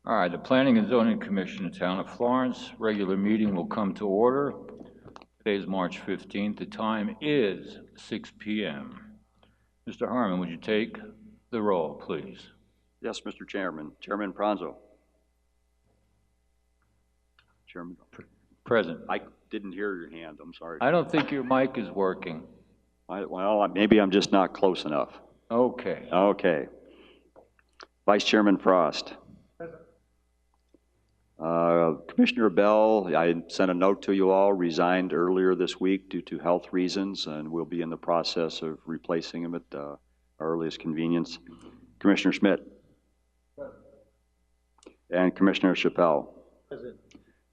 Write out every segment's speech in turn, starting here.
All right, the Planning and Zoning Commission of Town of Florence, regular meeting will come to order. Today is March 15th. The time is 6 p.m. Mr. Harmon, would you take the roll, please? Yes, Mr. Chairman. Chairman Pranzo. Chairman. Present. I didn't hear your hand. I'm sorry. I don't think your mic is working. Well, maybe I'm just not close enough. Okay. Okay. Vice Chairman Frost. Commissioner Bell, I sent a note to you all, resigned earlier this week due to health reasons, and we'll be in the process of replacing him at our earliest convenience. Commissioner Schmidt. And Commissioner Chappelle. Present.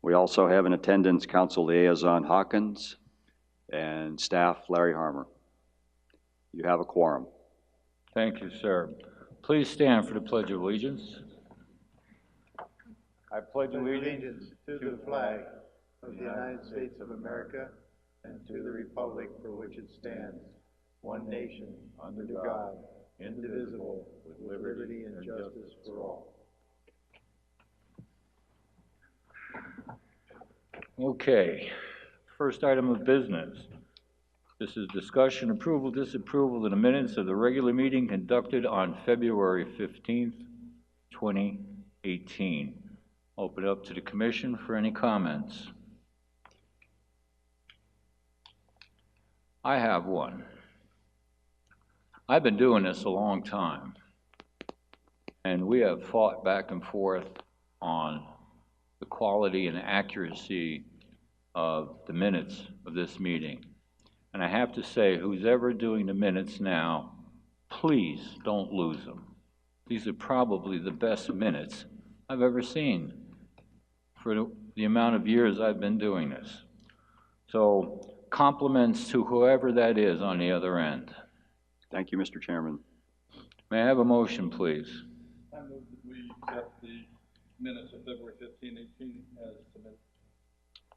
We also have in attendance Council Liaison Hawkins and staff Larry Harmer. You have a quorum. Thank you, sir. Please stand for the Pledge of Allegiance. I pledge allegiance to the flag of the United States of America and to the republic for which it stands, one nation, under God, indivisible, with liberty and justice for all. Okay, first item of business. This is discussion, approval, disapproval of the minutes of the regular meeting conducted on February 15th, 2018. Open up to the commission for any comments. I have one. I've been doing this a long time, and we have fought back and forth on the quality and accuracy of the minutes of this meeting. And I have to say, who's ever doing the minutes now, please don't lose them. These are probably the best minutes I've ever seen for the amount of years I've been doing this. So compliments to whoever that is on the other end. Thank you, Mr. Chairman. May I have a motion, please? I move that we accept the minutes of February 15, 18 as submitted.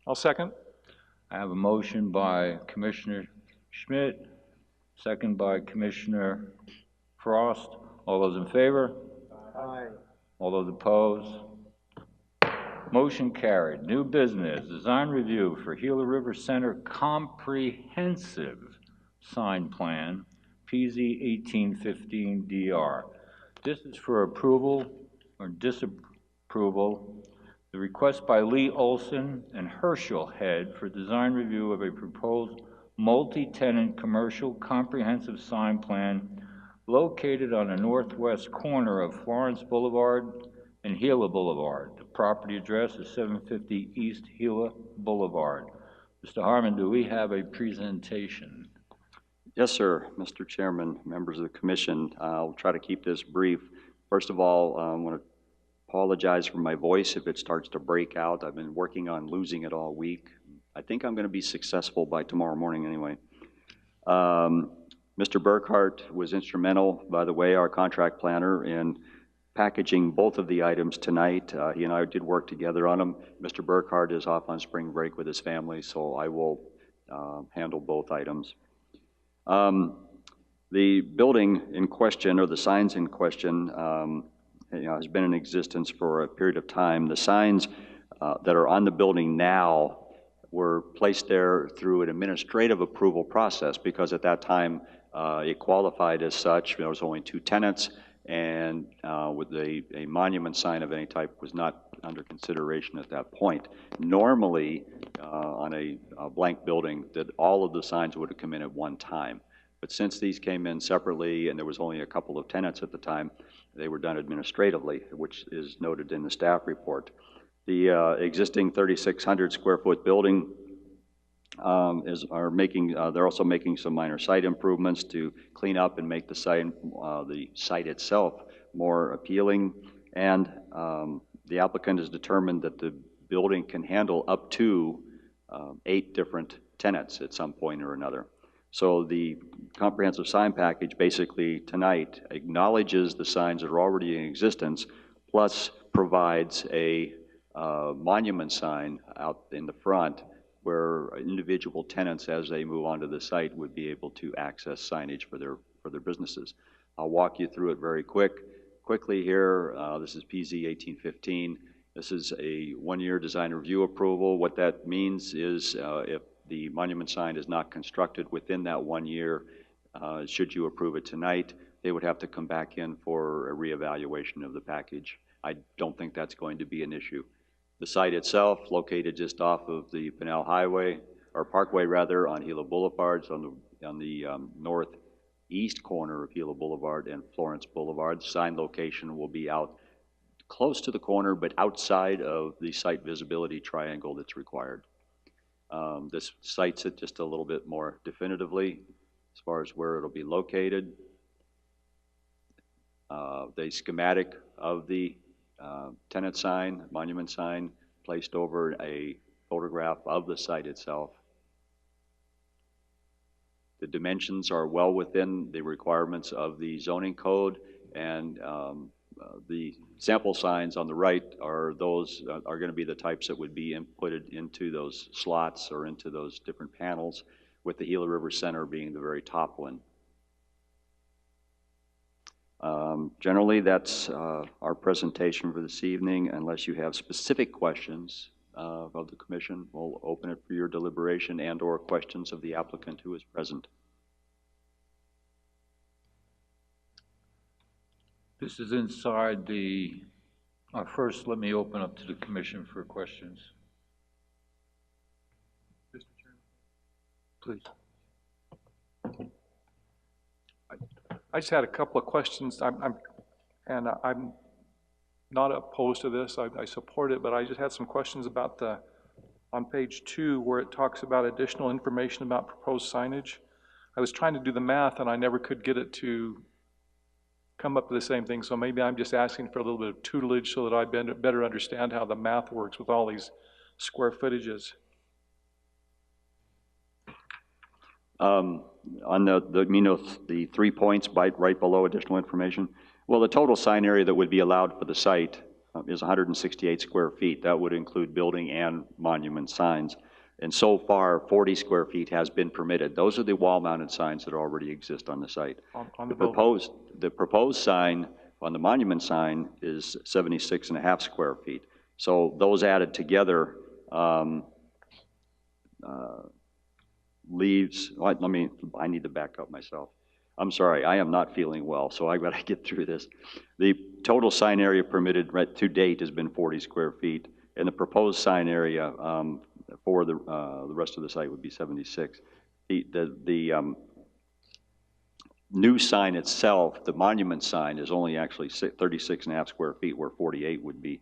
I'll second. I have a motion by Commissioner Schmidt, second by Commissioner Frost. All those in favor? Aye. All those opposed? Motion carried. New business, design review for Gila River Center comprehensive sign plan, PZ 1815DR. This is for approval or disapproval. The request by Lee Olson and Herschel Head for design review of a proposed multi-tenant commercial comprehensive sign plan located on the northwest corner of Florence Boulevard and Gila Boulevard. The property address is 750 East Gila Boulevard. Mr. Harmon, do we have a presentation? Yes, sir, Mr. Chairman, members of the commission. I'll try to keep this brief. First of all, I want to apologize for my voice if it starts to break out. I've been working on losing it all week. I think I'm going to be successful by tomorrow morning anyway. Mr. Burkhart was instrumental, by the way, our contract planner, in packaging both of the items tonight. He and I did work together on them. Mr. Burkhart is off on spring break with his family, so I will handle both items. The building in question, or the signs in question, has been in existence for a period of time. The signs that are on the building now were placed there through an administrative approval process because at that time it qualified as such. There was only 2 tenants, and with a monument sign of any type was not under consideration at that point. Normally, on a blank building, that all of the signs would have come in at one time. But since these came in separately and there was only a couple of tenants at the time, they were done administratively, which is noted in the staff report. The existing 3,600 square foot building they're also making some minor site improvements to clean up and make the site itself more appealing. And the applicant has determined that the building can handle up to 8 different tenants at some point or another. So the comprehensive sign package basically tonight acknowledges the signs that are already in existence, plus provides a monument sign out in the front where individual tenants, as they move onto the site, would be able to access signage for their businesses. I'll walk you through it very quick. quickly here. This is PZ 1815. This is a one-year design review approval. What that means is if the monument sign is not constructed within that 1 year, should you approve it tonight, they would have to come back in for a reevaluation of the package. I don't think that's going to be an issue. The site itself, located just off of the Pinal Highway, or Parkway rather, on Gila Boulevard, on the northeast corner of Gila Boulevard and Florence Boulevard. The sign location will be out close to the corner, but outside of the site visibility triangle that's required. This cites it just a little bit more definitively as far as where it'll be located. The schematic of the tenant sign, monument sign, placed over a photograph of the site itself. The dimensions are well within the requirements of the zoning code, and the sample signs on the right are those are going to be the types that would be inputted into those slots or into those different panels, with the Gila River Center being the very top one. Generally, that's our presentation for this evening. Unless you have specific questions of the commission, we'll open it for your deliberation and or questions of the applicant who is present. This is inside the, first let me open up to the commission for questions. Mr. Chairman. Please. I just had a couple of questions. I'm not opposed to this. I support it, but I just had some questions about on page 2 where it talks about additional information about proposed signage. I was trying to do the math and I never could get it to come up with the same thing. So maybe I'm just asking for a little bit of tutelage so that I better understand how the math works with all these square footages. On the 3 points right below additional information, well, the total sign area that would be allowed for the site is 168 square feet. That would include building and monument signs. And so far, 40 square feet has been permitted. Those are the wall-mounted signs that already exist on the site. The proposed sign on the monument sign is 76.5 square feet. So those added together leaves, I need to back up myself. I'm sorry, I am not feeling well, so I've got to get through this. The total sign area permitted to date has been 40 square feet, and the proposed sign area for the rest of the site would be 76. The new sign itself, the monument sign, is only actually 36.5 square feet, where 48 would be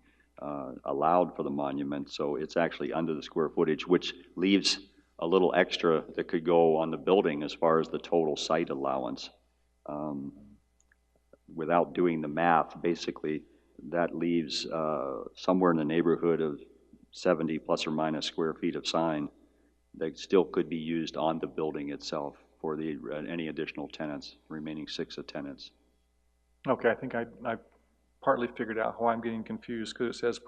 allowed for the monument, so it's actually under the square footage, which leaves a little extra that could go on the building as far as the total site allowance. Without doing the math, basically, that leaves somewhere in the neighborhood of 70 plus or minus square feet of sign that still could be used on the building itself for the any additional tenants, remaining 6 tenants. Okay, I think I partly figured out how I'm getting confused, because it says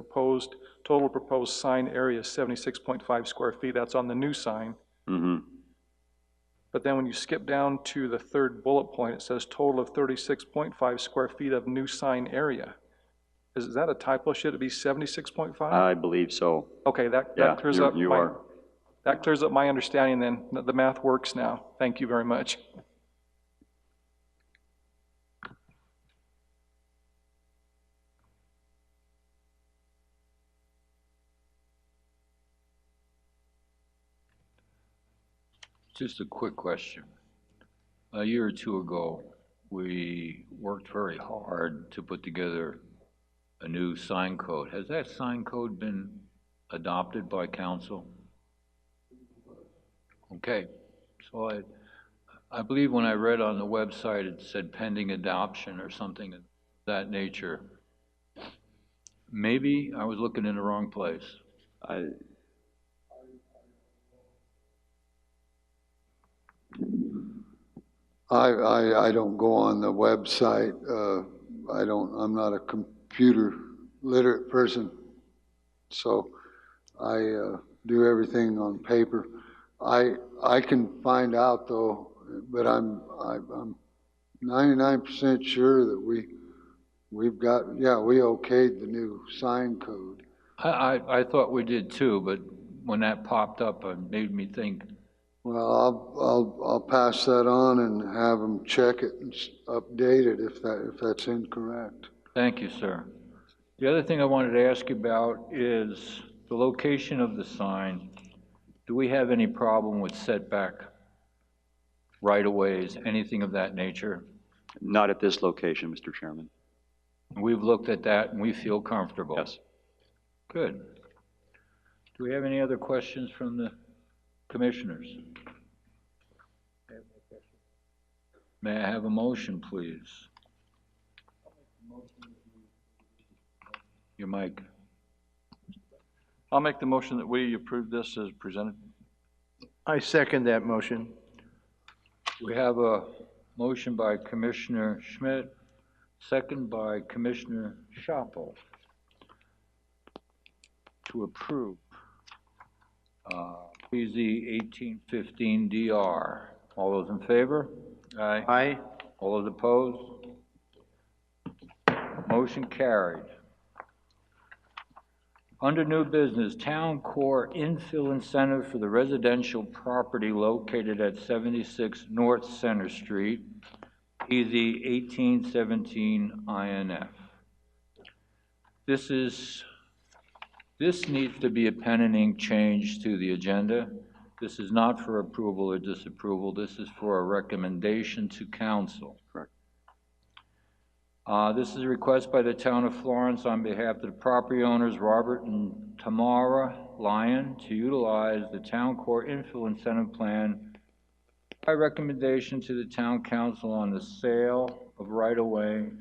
total proposed sign area is 76.5 square feet. That's on the new sign. Mm-hmm. But then when you skip down to the third bullet point, it says total of 36.5 square feet of new sign area. Is that a typo? Should it be 76.5? I believe so. Okay, that clears up that clears up my understanding then. The math works now. Thank you very much. Just a quick question. A year or two ago, we worked very hard to put together a new sign code. Has that sign code been adopted by council? Okay, so I believe when I read on the website it said pending adoption or something of that nature. Maybe I was looking in the wrong place. I don't go on the website. I'm not a computer literate person, so I do everything on paper. I can find out though, but I'm 99% sure that We've got, yeah, we okayed the new sign code. I thought we did too, but when that popped up, it made me think, Well, I'll pass that on and have them check it and update it if that's incorrect. thank you, sir. The other thing I wanted to ask you about is the location of the sign. Do we have any problem with setback, right-of-ways, anything of that nature? Not at this location, Mr. Chairman. We've looked at that and we feel comfortable. Yes. Good. Do we have any other questions from the commissioners? May I have a motion, please? Your mic. I'll make the motion that we approve this as presented. I second that motion. We have a motion by Commissioner Schmidt, second by Commissioner Schapel to approve PZ 1815 DR. All those in favor? Aye. Aye. All those opposed? Motion carried. Under new business, Town Core Infill Incentive for the residential property located at 76 North Center Street, PZ 1817 INF. This needs to be a pen and ink change to the agenda. This is not for approval or disapproval. This is for a recommendation to council. Correct. This is a request by the town of Florence on behalf of the property owners, Robert and Tamara Lyon, to utilize the Town Core Infill Incentive Plan by recommendation to the town council on the sale of right-of-way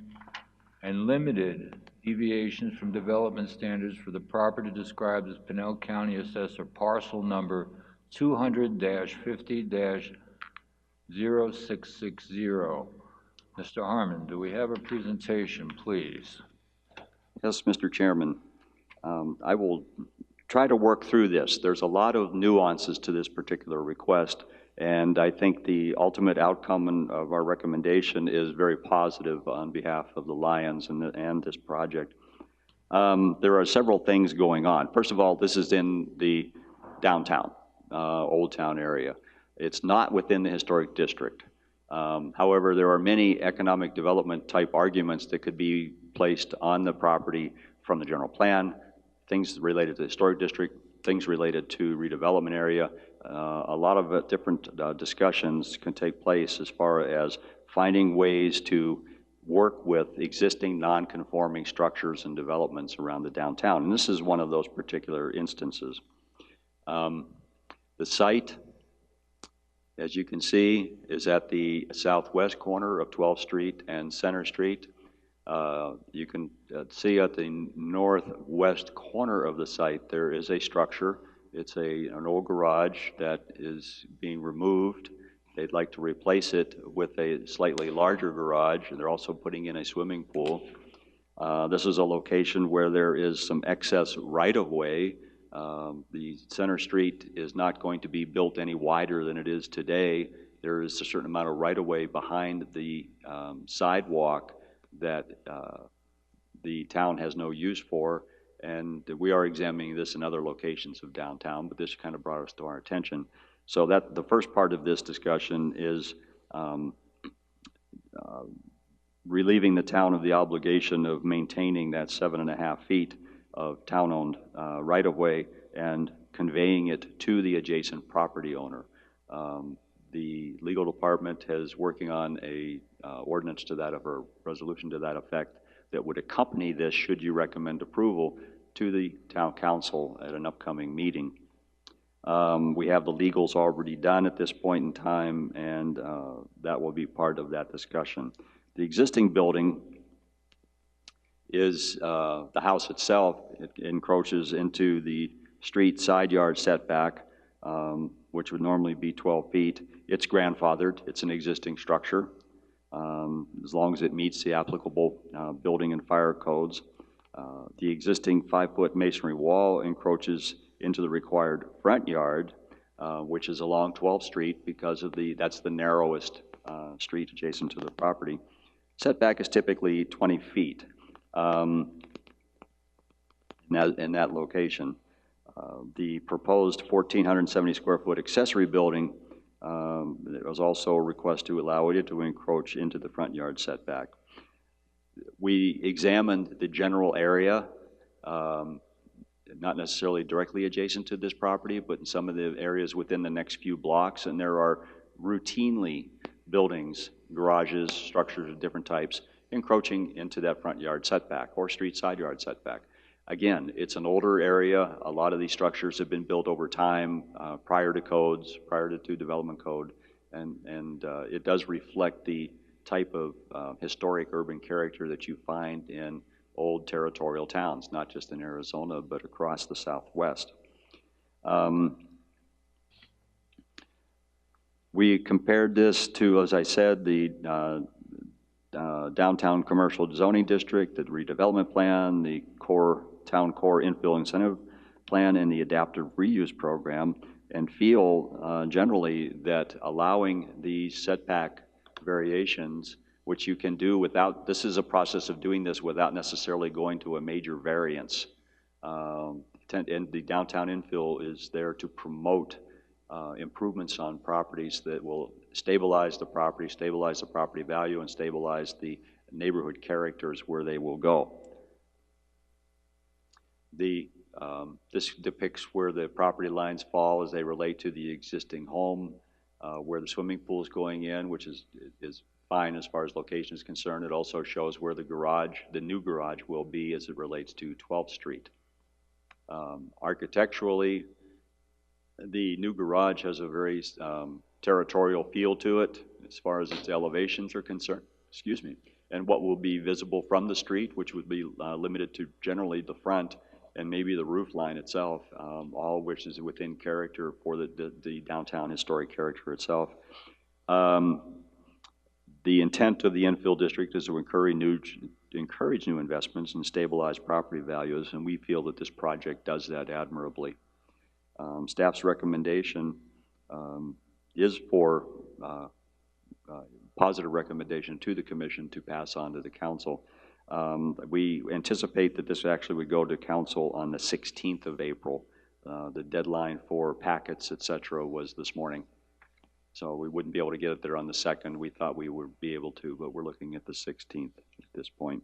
and limited deviations from development standards for the property described as Pinell County Assessor Parcel Number 200-50-0660. Mr. Harmon, do we have a presentation, please? Yes, Mr. Chairman. I will try to work through this. There's a lot of nuances to this particular request, and I think the ultimate outcome of our recommendation is very positive on behalf of the Lions and this project. There are several things going on. First of all, this is in the downtown, Old Town area. It's not within the historic district. However, there are many economic development type arguments that could be placed on the property from the general plan, things related to the historic district, things related to redevelopment area. A lot of different discussions can take place as far as finding ways to work with existing non-conforming structures and developments around the downtown. And this is one of those particular instances. The site, as you can see, is at the southwest corner of 12th Street and Center Street. You can see at the northwest corner of the site, there is a structure. It's an old garage that is being removed. They'd like to replace it with a slightly larger garage, and they're also putting in a swimming pool. This is a location where there is some excess right-of-way. The Center Street is not going to be built any wider than it is today. There is a certain amount of right-of-way behind the sidewalk that the town has no use for, and we are examining this in other locations of downtown, but this kind of brought us to our attention. So that the first part of this discussion is relieving the town of the obligation of maintaining that 7.5 feet of town-owned right-of-way and conveying it to the adjacent property owner. The legal department is working on a ordinance to that, or resolution to that effect, that would accompany this should you recommend approval to the town council at an upcoming meeting. We have the legals already done at this point in time, and that will be part of that discussion. The existing building is the house itself. It encroaches into the street side yard setback, which would normally be 12 feet. It's grandfathered. It's an existing structure, as long as it meets the applicable building and fire codes. The existing 5-foot masonry wall encroaches into the required front yard, which is along 12th Street because of that's the narrowest street adjacent to the property. Setback is typically 20 feet. in that location. The proposed 1,470 square foot accessory building, there was also a request to allow it to encroach into the front yard setback. We examined the general area, not necessarily directly adjacent to this property, but in some of the areas within the next few blocks, and there are routinely buildings, garages, structures of different types encroaching into that front yard setback or street side yard setback. Again, it's an older area. A lot of these structures have been built over time, prior to codes, prior to development code, and it does reflect the type of historic urban character that you find in old territorial towns, not just in Arizona, but across the Southwest. We compared this to, as I said, the downtown commercial zoning district, the redevelopment plan, the town core infill incentive plan, and the adaptive reuse program, and feel generally that allowing these setback variations, which you can do without, this is a process of doing this without necessarily going to a major variance. And the downtown infill is there to promote improvements on properties that will stabilize the property value, and stabilize the neighborhood characters where they will go. This depicts where the property lines fall as they relate to the existing home, where the swimming pool is going in, which is fine as far as location is concerned. It also shows where the new garage will be as it relates to 12th Street. Architecturally, the new garage has a very territorial feel to it as far as its elevations are concerned, excuse me, and what will be visible from the street, which would be limited to generally the front and maybe the roof line itself, all which is within character for the downtown historic character itself. The intent of the infill district is to encourage new investments and stabilize property values, and we feel that this project does that admirably. Staff's recommendation is for positive recommendation to the commission to pass on to the council. We anticipate that this actually would go to council on the 16th of April. The deadline for packets, et cetera, was this morning. So we wouldn't be able to get it there on the 2nd. We thought we would be able to, but we're looking at the 16th at this point.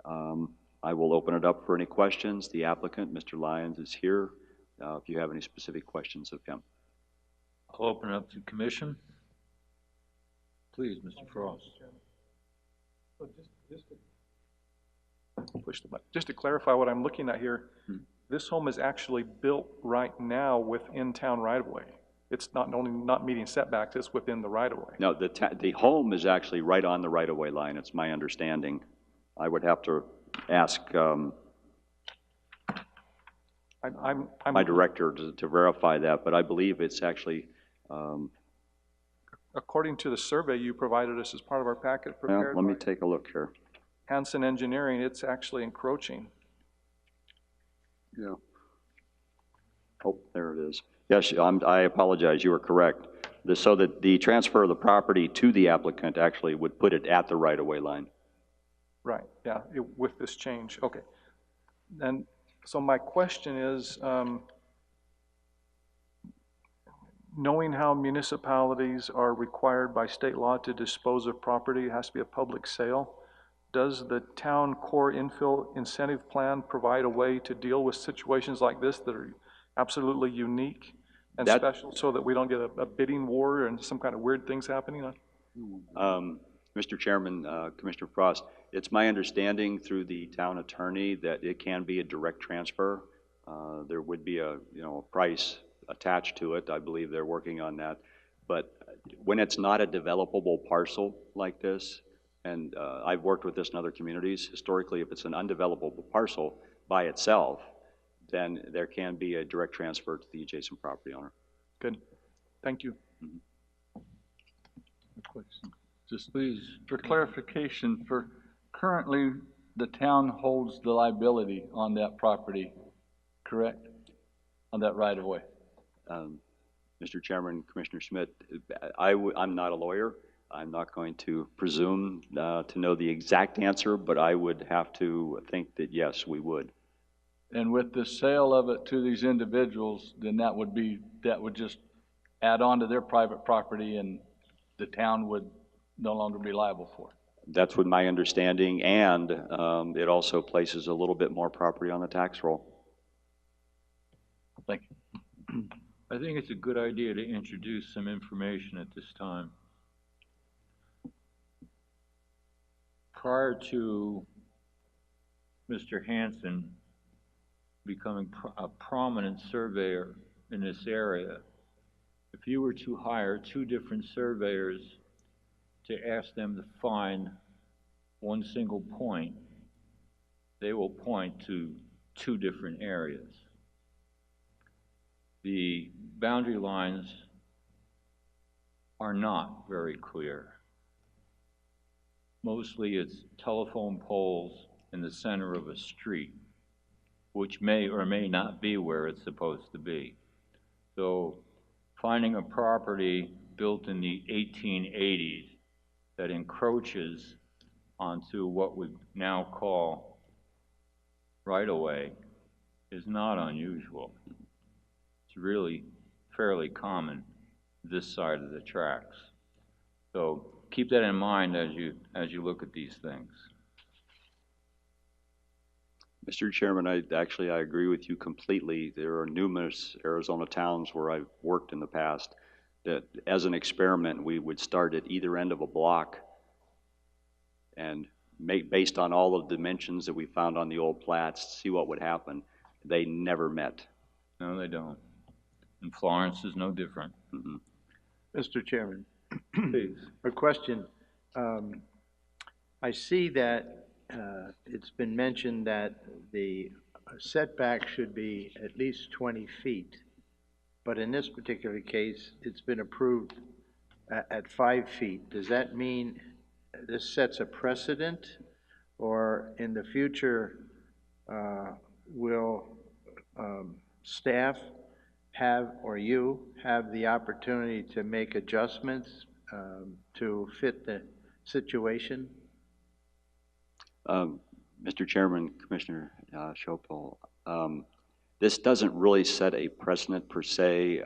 I will open it up for any questions. The applicant, Mr. Lyons, is here. If you have any specific questions of him. I'll open it up to the commission. Please, Mr. Frost. Just to clarify what I'm looking at here, this home is actually built right now within town right-of-way. It's not only not meeting setbacks, it's within the right-of-way. No, the home is actually right on the right-of-way line. It's my understanding. I would have to ask my director to verify that, but I believe it's actually. According to the survey you provided us as part of our packet prepared. Let me take a look here. Hanson Engineering, it's actually encroaching. Yeah. Oh, there it is. Yes, I apologize. You are correct. So that the transfer of the property to the applicant actually would put it at the right-of-way line. Right. Yeah. With this change. Okay. And so my question is, knowing how municipalities are required by state law to dispose of property, it has to be a public sale. Does the town core infill incentive plan provide a way to deal with situations like this that are absolutely unique and special, so that we don't get a bidding war and some kind of weird things happening? Mr. Chairman, Commissioner Frost, it's my understanding through the town attorney that it can be a direct transfer. There would be a price attached to it. I believe they're working on that. But when it's not a developable parcel like this, and I've worked with this in other communities, historically, if it's an undevelopable parcel by itself, then there can be a direct transfer to the adjacent property owner. Good. Thank you. Just please, for clarification, currently the town holds the liability on that property, correct? On that right of way. Mr. Chairman, Commissioner Schmidt, I'm not a lawyer. I'm not going to presume to know the exact answer, but I would have to think that yes, we would. And with the sale of it to these individuals, then that would just add on to their private property and the town would no longer be liable for it. That's what my understanding, and it also places a little bit more property on the tax roll. Thank you. I think it's a good idea to introduce some information at this time. Prior to Mr. Hanson becoming a prominent surveyor in this area, if you were to hire two different surveyors to ask them to find one single point, they will point to two different areas. The boundary lines are not very clear. Mostly it's telephone poles in the center of a street, which may or may not be where it's supposed to be. So finding a property built in the 1880s that encroaches onto what we now call right-of-way is not unusual. It's really fairly common this side of the tracks. So keep that in mind as you look at these things. Mr. Chairman, I agree with you completely. There are numerous Arizona towns where I've worked in the past that, as an experiment, we would start at either end of a block and based on all of the dimensions that we found on the old plats, see what would happen. They never met. No, they don't. And Florence is no different. Mm-hmm. Mr. Chairman, Please. a question. I see that it's been mentioned that the setback should be at least 20 feet, but in this particular case, it's been approved at 5 feet. Does that mean this sets a precedent, or in the future, will staff have, or you have the opportunity to make adjustments to fit the situation? Mr. Chairman, Commissioner Shopel, this doesn't really set a precedent per se.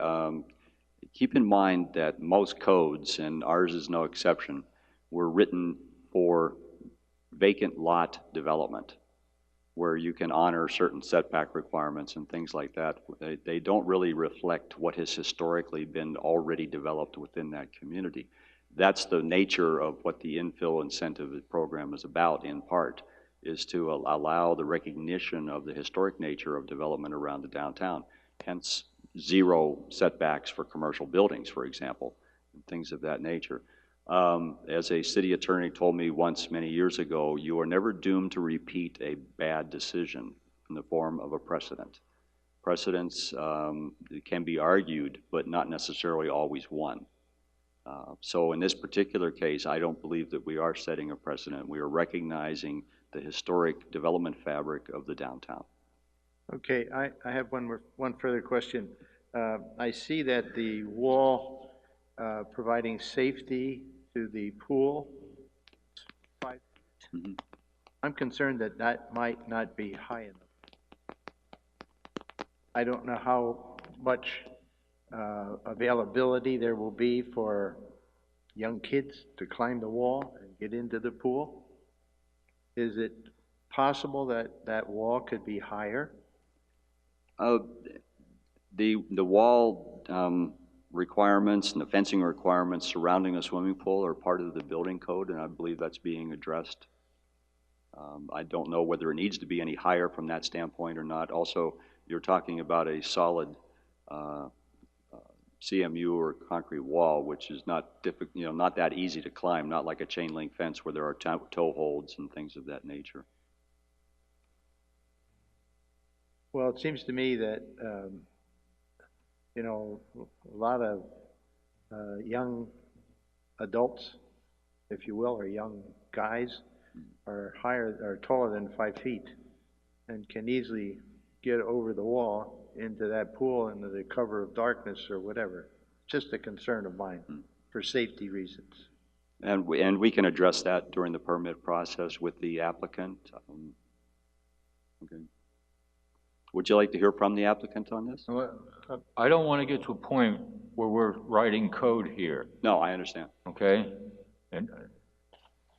Keep in mind that most codes, and ours is no exception, were written for vacant lot development, where you can honor certain setback requirements and things like that. They don't really reflect what has historically been already developed within that community. That's the nature of what the infill incentive program is about, in part, is to allow the recognition of the historic nature of development around the downtown. Hence, 0 setbacks for commercial buildings, for example, and things of that nature. As a city attorney told me once many years ago, you are never doomed to repeat a bad decision in the form of a precedent. Precedents can be argued, but not necessarily always won. So in this particular case, I don't believe that we are setting a precedent. We are recognizing the historic development fabric of the downtown. Okay, I have one further question. I see that the wall providing safety to the pool, 5 feet. Mm-hmm. I'm concerned that that might not be high enough. I don't know how much availability there will be for young kids to climb the wall and get into the pool. Is it possible that that wall could be higher? The wall requirements and the fencing requirements surrounding a swimming pool are part of the building code, and I believe that's being addressed. I don't know whether it needs to be any higher from that standpoint or not. Also, you're talking about a solid CMU or concrete wall, which is not not that easy to climb, not like a chain link fence where there are toe holds and things of that nature. Well, it seems to me that, a lot of young adults, if you will, or young guys are taller than 5 feet and can easily get over the wall into that pool into the cover of darkness or whatever. Just a concern of mine for safety reasons. And we can address that during the permit process with the applicant. Okay. Would you like to hear from the applicant on this? I don't want to get to a point where we're writing code here, No, I understand. okay? And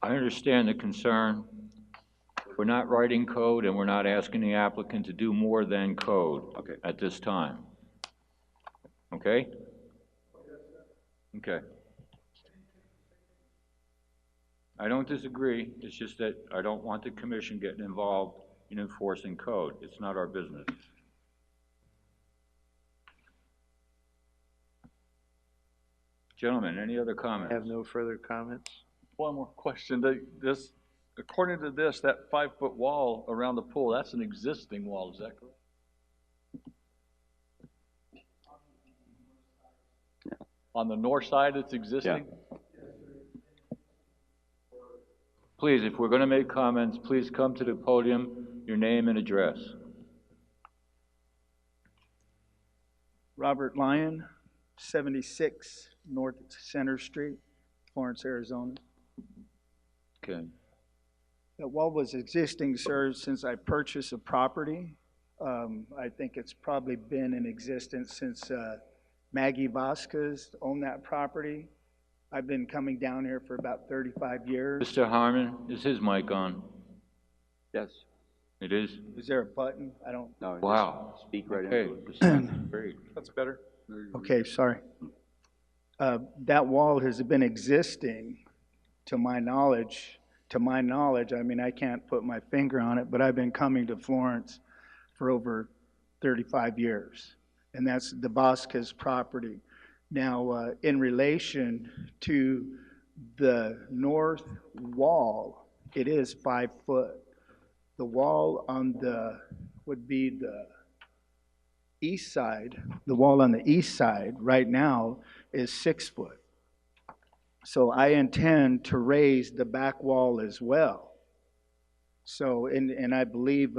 I understand the concern. We're not writing code, and we're not asking the applicant to do more than code Okay. at this time. Okay? Okay. I don't disagree. It's just that I don't want the commission getting involved in enforcing code. It's not our business. Gentlemen, any other I comments? have no further comments. One more question. This, according to this, that 5-foot wall around the pool, that's an existing wall, is that correct? Yeah. On the north side, it's existing? Please, if we're going to make comments, please come to the podium, your name and address. Robert Lyon, 76 North Center Street, Florence, Arizona. Okay. That wall was existing, sir, since I purchased the property. I think it's probably been in existence since Maggie Vasquez owned that property. I've been coming down here for about 35 years. Mr. Harmon, is his mic on? Yes. It is? Is there a button? I don't. No, just Wow. speak right Okay, into it. this sounds great. That's better. Okay, sorry. That wall has been existing, to my knowledge. I mean, I can't put my finger on it, but I've been coming to Florence for over 35 years, and that's the Vasquez property. Now, in relation to the north wall, it is 5 foot. The wall on would be the east side. The wall on the east side right now is 6 foot. So I intend to raise the back wall as well. So, and I believe,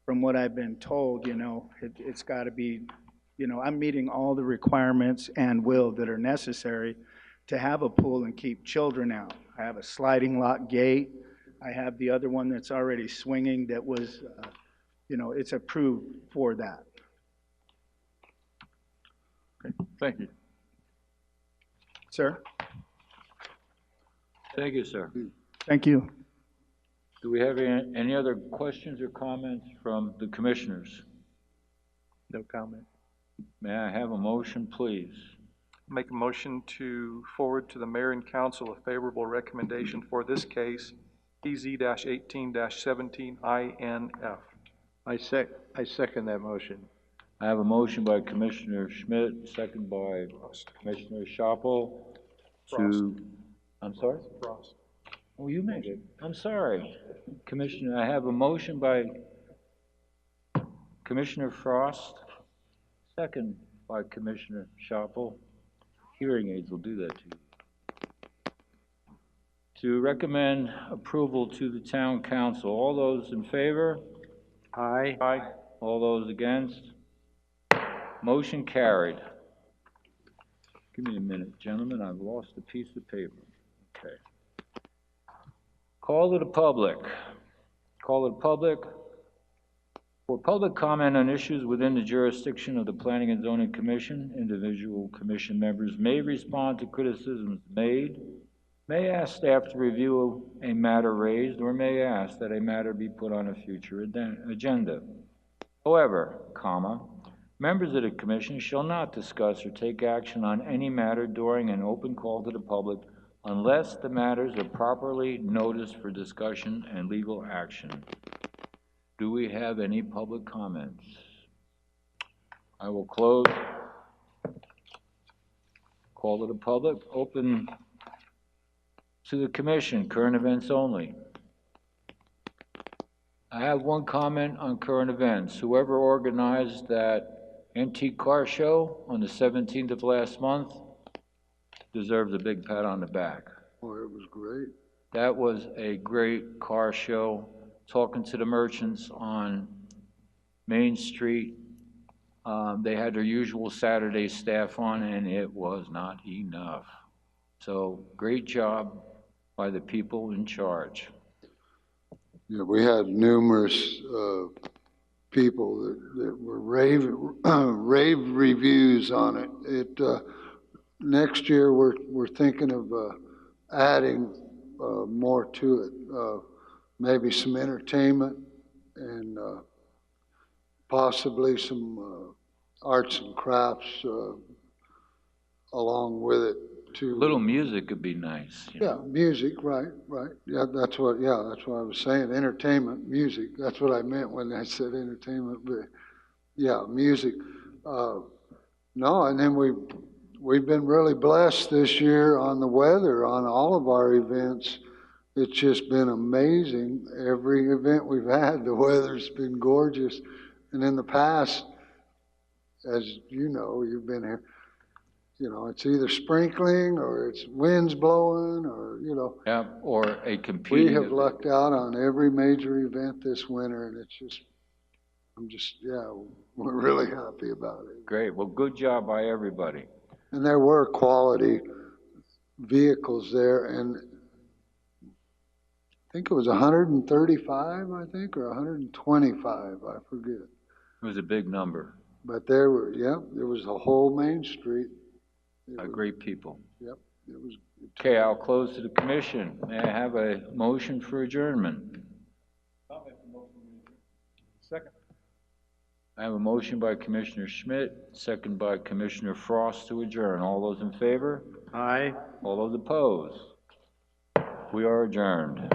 from what I've been told, it's got to be, I'm meeting all the requirements and will that are necessary to have a pool and keep children out. I have a sliding lock gate. I have the other one that's already swinging that was, it's approved for that. Okay, thank you. Sir? Thank you, sir. Thank you. Do we have any other questions or comments from the commissioners? No comment. May I have a motion, please? Make a motion to forward to the mayor and council a favorable recommendation for this case, PZ-18-17 I second that motion. I have a motion by Commissioner Schmidt, second by Commissioner Schappel to, I'm sorry? Frost. Oh, you made it. I'm sorry. Commissioner, I have a motion by Commissioner Frost, second by Commissioner Schappel. Hearing aids will do that to you. To recommend approval to the town council. All those in favor? Aye. Aye. All those against? Motion carried. Give me a minute, gentlemen. I've lost a piece of paper. Okay. Call to the public. Call to the public. For public comment on issues within the jurisdiction of the Planning and Zoning Commission, individual commission members may respond to criticisms made, may ask staff to review a matter raised, or may ask that a matter be put on a future agenda. However, members of the commission shall not discuss or take action on any matter during an open call to the public unless the matters are properly noticed for discussion and legal action. Do we have any public comments? I will close. Call to the public, open to the commission, current events only. I have one comment on current events. Whoever organized that antique car show on the 17th of last month deserves a big pat on the back. Oh, it was great. That was a great car show. Talking to the merchants on Main Street, they had their usual Saturday staff on, and it was not enough. So, great job by the people in charge. Yeah, we had numerous people that were rave reviews on it. Next year, we're thinking of adding more to it. Maybe some entertainment and possibly some arts and crafts along with it A little music could be nice. Yeah, music, right. Yeah, that's what I was saying. Entertainment, music. That's what I meant when I said entertainment. But yeah, music. No, and then we've been really blessed this year on the weather on all of our events. It's just been amazing. Every event we've had, the weather's been gorgeous. And in the past, as you know, you've been here, it's either sprinkling or it's winds blowing or, Yeah, or a we competing have event. lucked out on every major event this winter and we're really happy about it. Great. Well, good job by everybody. And there were quality vehicles there, and I think it was 135, I think, or 125, I forget. It was a big number. But there was a whole Main Street. Great people. Yep, it was. Okay, I'll close to the commission. May I have a motion for adjournment? Second. I have a motion by Commissioner Schmidt, second by Commissioner Frost to adjourn. All those in favor? Aye. All those opposed? We are adjourned.